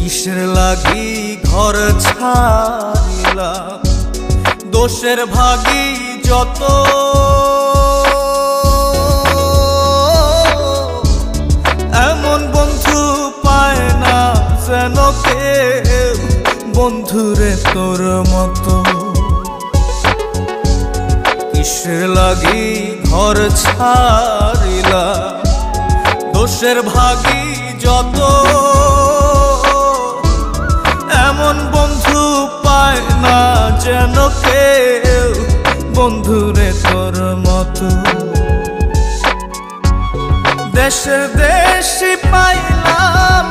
কিসের লাগি ঘর ছাড়িলাম, দোষের ভাগী যত। এমন বন্ধু পায় না যেন কেউ, বন্ধুরে তোর মতো। কিসের লাগি ঘর ছাড়িলাম, দোষের ভাগী যত। এমন বন্ধু পায় না যেন কেউ, বন্ধুরে তোর মতো। দেশে দেশে পাইলাম